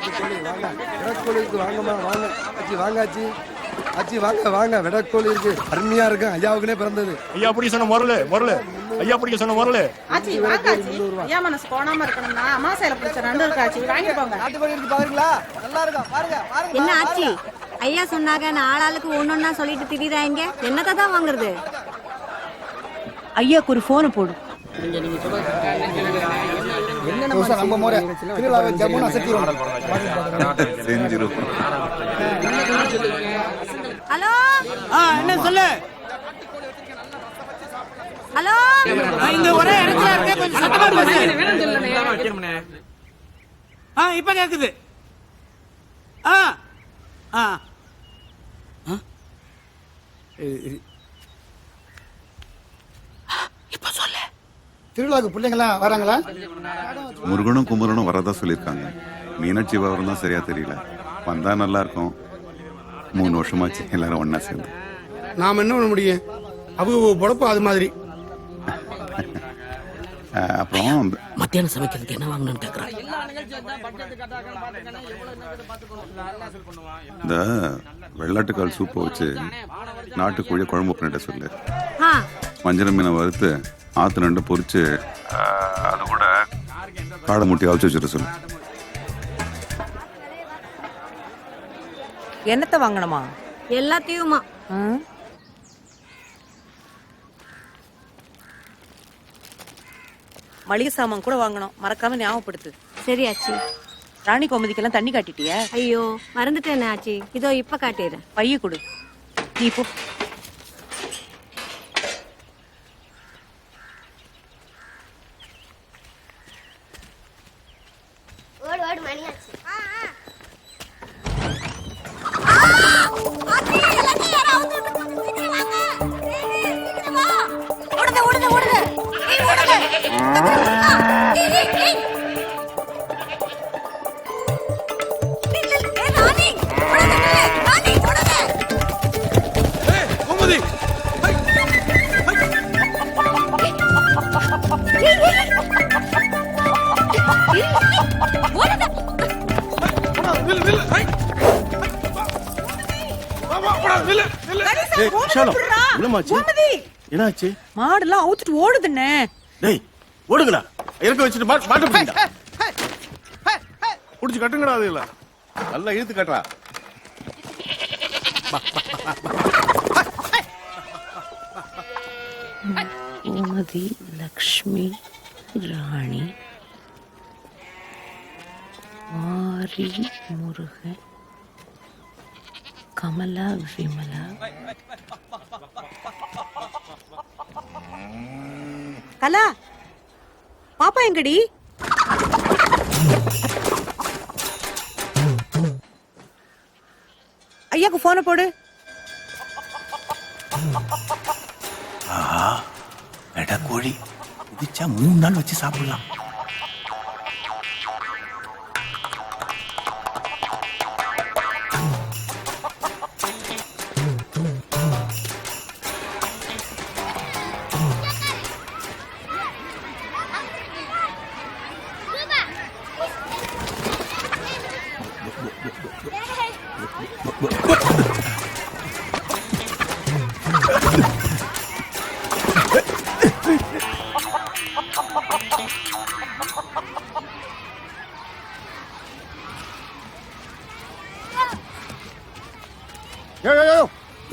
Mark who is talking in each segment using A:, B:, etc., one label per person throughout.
A: விடக்கோழி இருக்கு, வாங்கம்மா வாங்க. ஆச்சி வாங்க ஆச்சி. ஆச்சி வாங்க வாங்க, விடக்கோழி இருக்கு, அருமையா இருக்கு, ஐயாவுக்குனே பிறந்தது.
B: ஐயா அப்படி சொன்ன முரளு ஐயா அப்படி சொன்ன முரளு.
C: ஆச்சி வாங்க ஆச்சி. ஐயா மனசு கோணாம இருக்கணும்னா அமாசையில பிடிச்ச நண்டு இருக்கு ஆச்சி, வாங்கி போங்க.
D: நாட்டுக்கோழி இருக்கு பாருங்களா, நல்லா இருக்கா பாருங்க பாருங்க.
E: என்ன ஆச்சி, ஐயா சொன்னாங்க நான் ஆளாளுக்கு ஒன்னொன்னா சொல்லிட்டு திரியுறாங்க, என்னத்தை தான் வாங்குறது?
C: ஐயாக்கு ஒரு போனை போடு.
D: நம்ம முறை திருவிழாவை ஜம்முன்னு அசத்திடுவோம்.
E: ஹலோ
D: என்ன சொல்லு.
E: ஹலோ,
D: இங்க ஒரே இடத்துல இருக்கே, கொஞ்சம் சத்தமா பேசு. இப்ப கேக்குது. இப்ப சொல்லு. திருவிழாவுக்கு பிள்ளைங்களாம் வராங்களா?
F: முருகனும் குமரனும் வரதா சொல்லியிருக்காங்க. மீனாட்சி விவரம் தான் சரியா தெரியல. வந்தா நல்லா இருக்கும். 3 வருஷமாச்சு எல்லாரும் ஒன்னா சேர்ந்து.
A: நாம என்ன பண்ண முடியும், அவங்க பொழப்பு அது மாதிரி.
F: அப்புறம்
D: மத்தியானம் சமைக்கிறதுக்கு என்ன வாங்கணும்னு கேக்குறாங்க.
F: இந்த வெள்ளாட்டுக்கால் சூப்பை வச்சு நாட்டுக்கோழி குழம்பு பண்ணிட்ட சொல்லு. மஞ்சள் மீனை வறுத்து ஆத்து நண்டு பொரிச்சு அது கூட காடை முட்டி அவிச்சு வச்சுட்டு சொல்லு.
C: என்னத்தை வாங்கணுமா?
E: எல்லாத்தையுமா?
C: மளிகை சாமான் கூட வாங்கணும், மறக்காம ஞாபகப்படுத்து.
E: சரி ஆச்சி.
C: ராணி கோமதிக்கெல்லாம் தண்ணி காட்டிட்டியா?
E: ஐயோ மறந்துட்டேன் ஆச்சி, இதோ இப்ப காட்டிடுறேன்.
C: பைய கொடு, நீ போ.
B: என்னாச்சு?
C: மாடுலாம் அவுத்துட்டு ஓடுதுன்னே.
B: டேய் ஓடுங்கடா, இறக்க வச்சுட்டு மாட்டு பிடிங்கடா. புடிச்சு கட்டுங்கடா, அது இல்ல நல்லா இழுத்து கட்டுறா.
C: கோமதி, லக்ஷ்மி, ராணி, மாரி, முருகன், கமலா, விமலா. கலா, பாப்பா எங்கடி? ஐயாக்கு போன போடு.
B: கோழி பிடிச்சா 3 நாள் வச்சு சாப்பிடலாம்.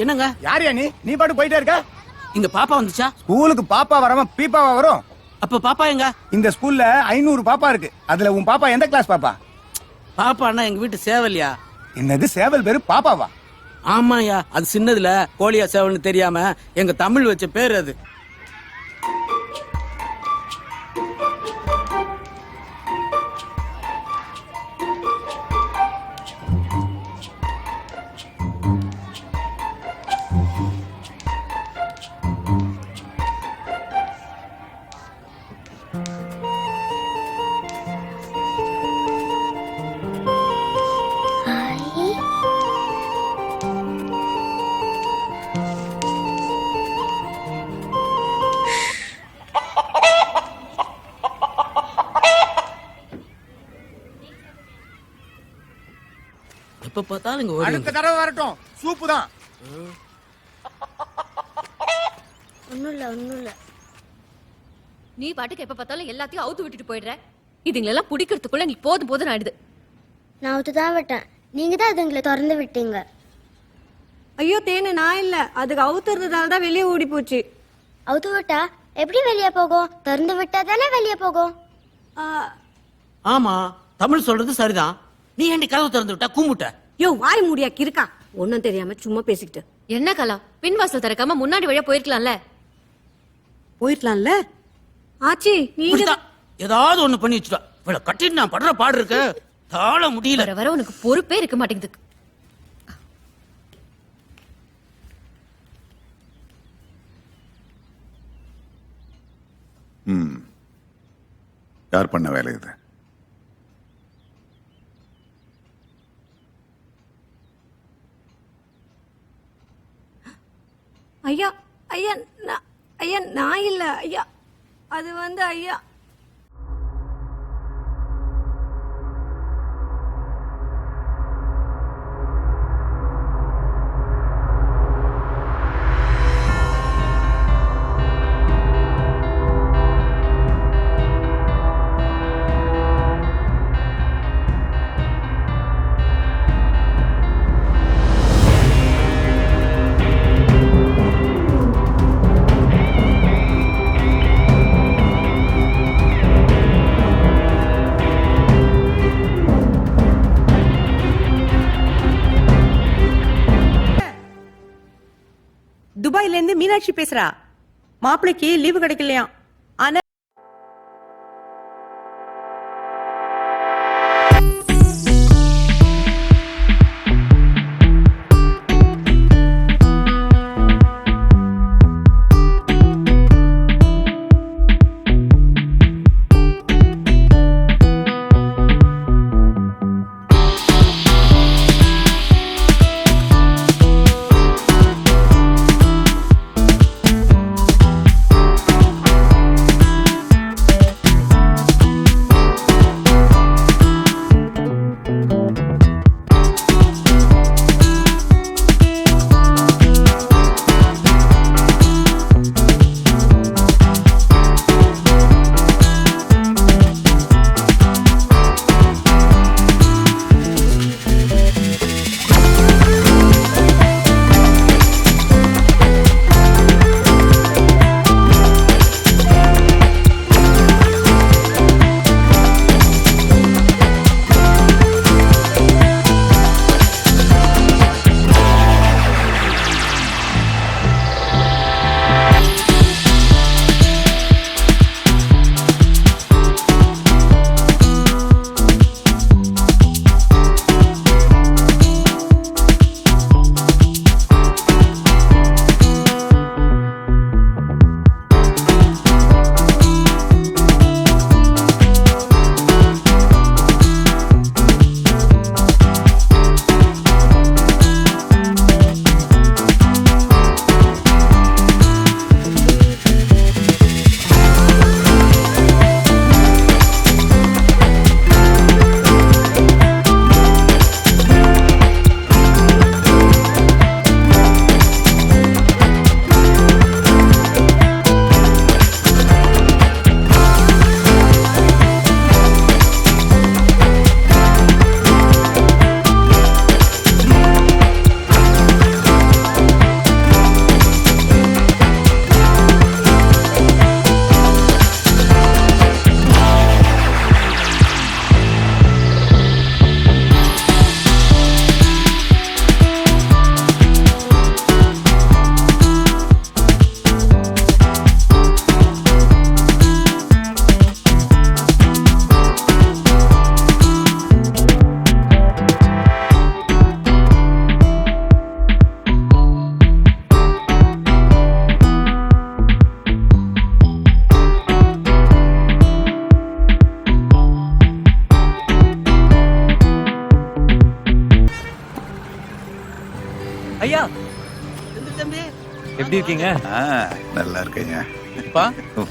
D: என்னங்க?
A: யாரையா நீ பாட்டு போயிட்டே இருக்க?
D: இங்க பாப்பா வந்துச்சா?
A: ஸ்கூலுக்கு பாப்பா வராம பீப்பாவா வரும்?
D: அப்ப பாப்பா எங்க?
A: இந்த ஸ்கூல்ல 500 பாப்பா இருக்கு. அதுல உன் பாப்பா எந்த கிளாஸ் பாப்பா?
D: பாப்பான்னா எங்க வீட்டு சேவல்யா.
A: என்னது சேவல் பேரு பாப்பாவா?
D: ஆமாயா, அது சின்னதுல கோழியா சேவல்னு தெரியாம எங்க தமிழ் வச்ச பேர் அது. பார்த்தாலும் இங்க ஓடி
B: அடுத்த தடவை வரட்டும் சூப்பு தான்.
E: ஒண்ணும் இல்ல
G: நீ பாட்டுக்கு எப்ப பார்த்தாலும் எல்லாத்தையும் அவுத்து விட்டுட்டு போயிடுற. இதுங்களெல்லாம் பிடிக்கிறதுக்குள்ள நீ போதும் போதும் ஆயிடுது.
E: நான் அவுத்து தான் விட்டேன், நீங்க தான் அதுங்களை திறந்து விட்டீங்க. ஐயோ தேனு, நான் இல்ல, அதுக்கு அவுத்துறதுனால தான் வெளியே ஓடி போச்சு. அவுத்து விட்டா எப்படி வெளியே போகும்? திறந்து விட்டா தானே வெளியே போகும்.
D: ஆமா, தமிழ் சொல்றது சரிதான். நீ ஏண்டி கதவு திறந்து விட்டா கும்பிட்ட?
E: யோ வாய் மூடியா கிறுக்கா, ஒன்னும் தெரியாம சும்மா பேசிக்கிட்டு.
G: என்ன கலா, பின்வாசல் திறக்காம முன்னாடி வழியா போயிருக்கலாம்ல.
E: போயிருக்கலாம்ல. ஆச்சி நீங்க
D: இப்படிதான் ஏதாவது ஒண்ணு பண்ணி வச்சுட்டா. இவளை கட்டிட்டு நான் படுற பாடு இருக்கு, தாழ முடியல.
G: வர வர உனக்கு பொறுப்பே இருக்க மாட்டேங்குது.
F: யார் பண்ண வேலை இது?
E: ஐயா ஐயா ஐயா நான் இல்ல ஐயா, அது வந்து ஐயா.
C: துபாயில இருந்து மீனாட்சி பேசுறா. மாப்பிளைக்கு லீவு கிடைக்கலையா? ஆனா
D: ஐயா தம்பி
H: எப்படி இருக்கீங்க?
F: நல்லா இருக்கேங்க.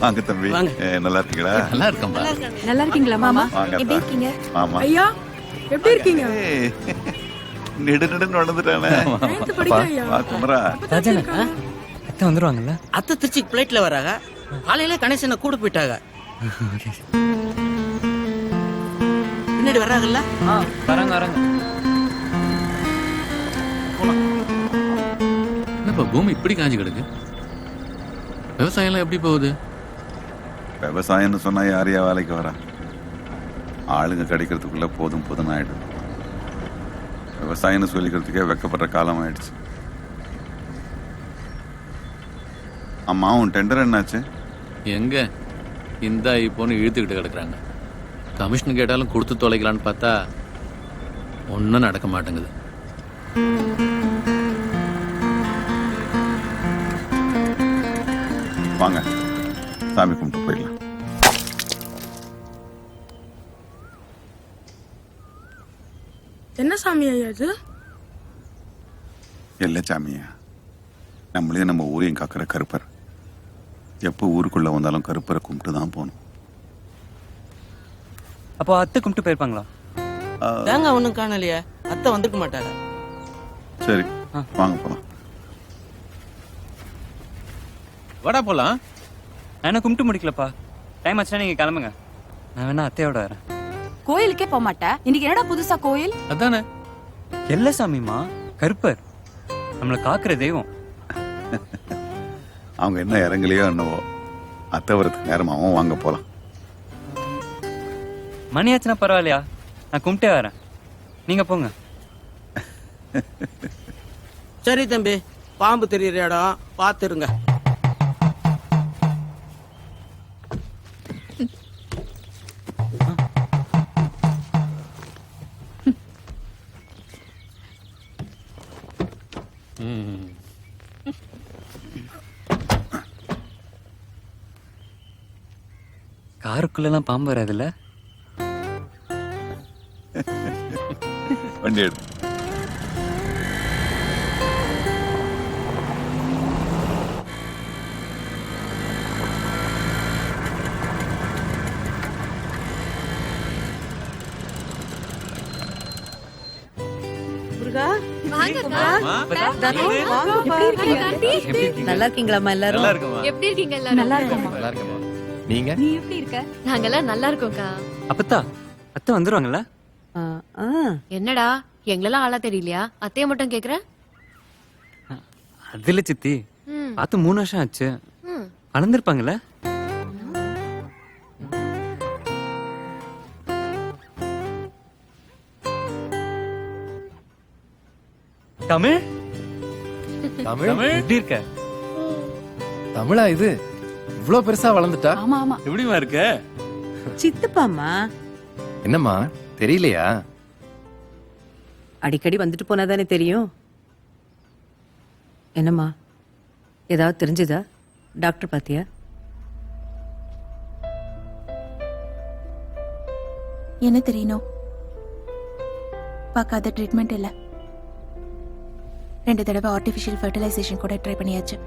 F: வாங்க தம்பி.
D: வாங்க.
F: நல்லா இருக்கீங்களா?
B: நல்லா இருக்கம்பா.
C: நல்லா இருக்கீங்களா மாமா?
F: வாங்க
C: எப்படி இருக்கீங்க?
F: மாமா.
C: ஐயா எப்படி இருக்கீங்க?
F: நெடுநெடுன்னு நடந்துட்டானே. வா, குமரா.
H: அத்தை வந்துருவாங்கல்ல?
D: அத்தை திருச்சி பிளைட்ல வராங்க. காலையில கணேசனை கூட போயிட்டாங்க. பின்னாடி வராங்கல்ல?
H: வராங்க வராங்க.
I: என்னப்பா பூமி இப்படி காஞ்சி கிடக்கு? விவசாயம் எல்லாம் எப்படி போகுது?
F: விவசாயம்னு சொன்னா யாரையா வேலைக்கு வரா? ஆளுங்க கிடைக்கிறதுக்குள்ள போதும் போதும் ஆயிடும். விவசாயம்னு சொல்லிக்கிறதுக்கே வெக்கப்படுற காலம் ஆயிடுச்சு. அம்மா உன் டெண்டர் என்னாச்சு?
I: எங்க இந்த இப்போன்னு இழுத்துக்கிட்டு கிடக்குறாங்க. கமிஷன் கேட்டாலும் கொடுத்து தொலைக்கலான்னு பார்த்தா ஒன்றும் நடக்க மாட்டேங்குது.
F: வாங்க சாமி கும்பிட்டு போயிடலாம்.
C: என்ன சாமி ஐயா இது?
F: இல்லை சாமியா, நம்மளே நம்ம ஊரையும் காக்கிற கருப்பர். எப்போ ஊருக்குள்ள வந்தாலும் கருப்பரை கும்பிட்டு தான் போகணும்.
H: அப்போ அத்தை கும்பிட்டு போயிருப்பாங்களா?
D: தேங்காய் ஒண்ணும் காணலையே. அத்தை வந்திருக்க மாட்டாங்க.
F: சரி வாங்க போலாம்.
I: வடா போலாம்.
H: நான் என்ன கும்பிட்டு முடிக்கலப்பா. டைம் ஆச்சுன்னா நீங்க கிளம்புங்க. நான் வேணா அத்தையோட வரேன்.
C: கோயிலுக்கே போக மாட்டேன். இன்னைக்கு என்னடா புதுசா கோயில்?
I: அதானே
H: எல்ல சாமிமா, கருப்பர் நம்மளை காக்குற தெய்வம்.
F: அவங்க என்ன இறங்கலையோ என்னவோ, அத்தை வரதுக்கு நேரமாகவும் வாங்க போலாம்.
H: மணி ஆச்சுன்னா பரவாயில்லையா, நான் கும்பிட்டே வரேன். நீங்க போங்க.
D: சரி தம்பி, பாம்பு தெரியுற இடம் பாத்துருங்க.
H: காருக்குள்ளெல்லாம் பாம்பு வராதுல்ல?
F: வண்டி எடு.
C: நல்லா இருக்கீங்களாமா எல்லாரும்?
G: எப்படி இருக்கீங்க எல்லாரும்?
C: நல்லா இருக்கோமா.
I: நீங்க?
G: நீ எப்படி இருக்க? நாங்கெல்லாம் நல்லா இருக்கோம்க்கா.
H: அப்பத்தா அத்தை வந்துருவாங்கல்ல?
G: என்னடா எங்களெல்லாம் ஆளா தெரியலையா? அத்தைய மட்டும் கேக்குற?
H: அதுல சித்தி பார்த்து 3 வருஷம் ஆச்சு. வளர்ந்துருப்பாங்கல்ல? தமிழ்
I: தமிழ்
H: எப்படி இருக்க?
I: தமிழா இது? இவ்வளவு பெருசா வளர்ந்துட்டா?
C: ஆமா ஆமா.
H: எப்படிமா இருக்க?
C: சித்தப்பாமா
I: என்னம்மா தெரியலையா?
C: அடிக்கடி வந்துட்டு போனாதானே தெரியும். என்னம்மா ஏதாவது தெரிஞ்சதா? டாக்டர் பாத்தியா?
J: என்ன தெரியணும்? பார்க்காத ட்ரீட்மெண்ட் இல்லை. 2 தடவை ஆர்டிஃபிஷியல் ஃபர்டிலைசேஷன் கூட ட்ரை பண்ணியாச்சு.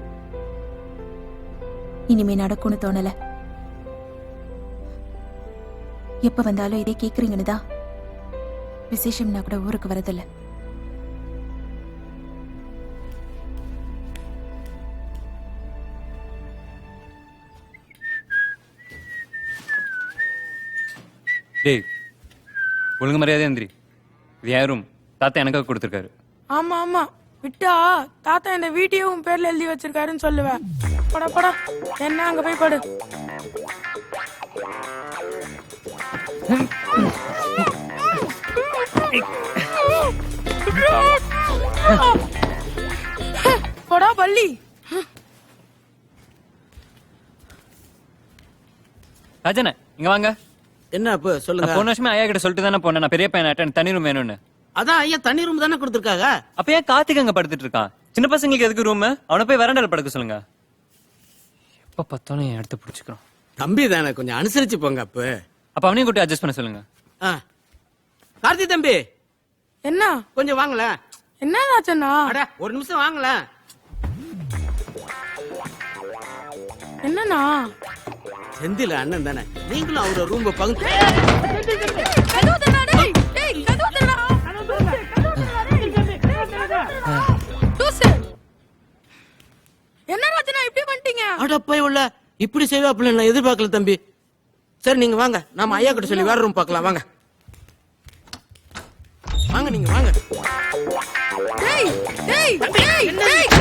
J: இனிமே நடக்கும்னு தோணல. எப்ப வந்தாலும் இதே கேக்குறீங்கன்னு தான் விசேஷம்னா கூட ஊருக்கு வரதில்ல.
H: டேய் ஒழுங்கு மரியாதை எந்திரி. இது என் ரூம். தாத்தா எனக்காக கொடுத்துருக்காரு.
C: ஆமா ஆமா. விட்டா தாத்தா இந்த வீடியோ உன் பேர்ல எழுதி வச்சிருக்காருன்னு சொல்லுவேன். பட பட என்ன அங்க போய் படு. படா பள்ளி.
H: ராஜன இங்க வாங்க.
D: என்ன அப்ப சொல்லுங்க.
H: போன வருஷமே ஐயா கிட்ட சொல்லிட்டு தானே போனேன், நான் பெரிய பையன் தனி ரூம் வேணும்னு.
D: அதான் ஐயா தனி ரூம் தானே கொடுத்துருக்காங்க.
H: அப்ப ஏன் கார்த்திக் அங்க படுத்துட்டு இருக்கான்? சின்ன பசங்களுக்கு எதுக்கு ரூம்? அவனை போய் வராண்டால படுக்க சொல்லுங்க. எப்ப பார்த்தாலும் என் இடத்த பிடிச்சிக்கிறோம்.
D: தம்பி தானே, கொஞ்சம் அனுசரிச்சு போங்க.
H: அப்ப அவனையும் கூட்டி அட்ஜஸ்ட் பண்ண சொல்லுங்க.
D: கார்த்தி தம்பி
C: என்ன
D: கொஞ்சம் வாங்கல.
C: என்ன ராஜண்ணா?
D: ஒரு நிமிஷம் வாங்கல.
C: என்னண்ணா?
D: செந்தில அண்ணன் தானே, நீங்களும் அவரோட ரூம் பங்கு.
C: என்ன ராஜனா இப்படி பண்ணிட்டீங்க?
D: அடப்பை உள்ள இப்படி செய்வாப்புல நான் எதிர்பார்க்கல தம்பி. சரி நீங்க வாங்க, நாம ஐயா கிட்ட சொல்லி வேற ரூம் பார்க்கலாம். வாங்க வாங்க, நீங்க வாங்க.
C: டேய் டேய் டேய் டேய்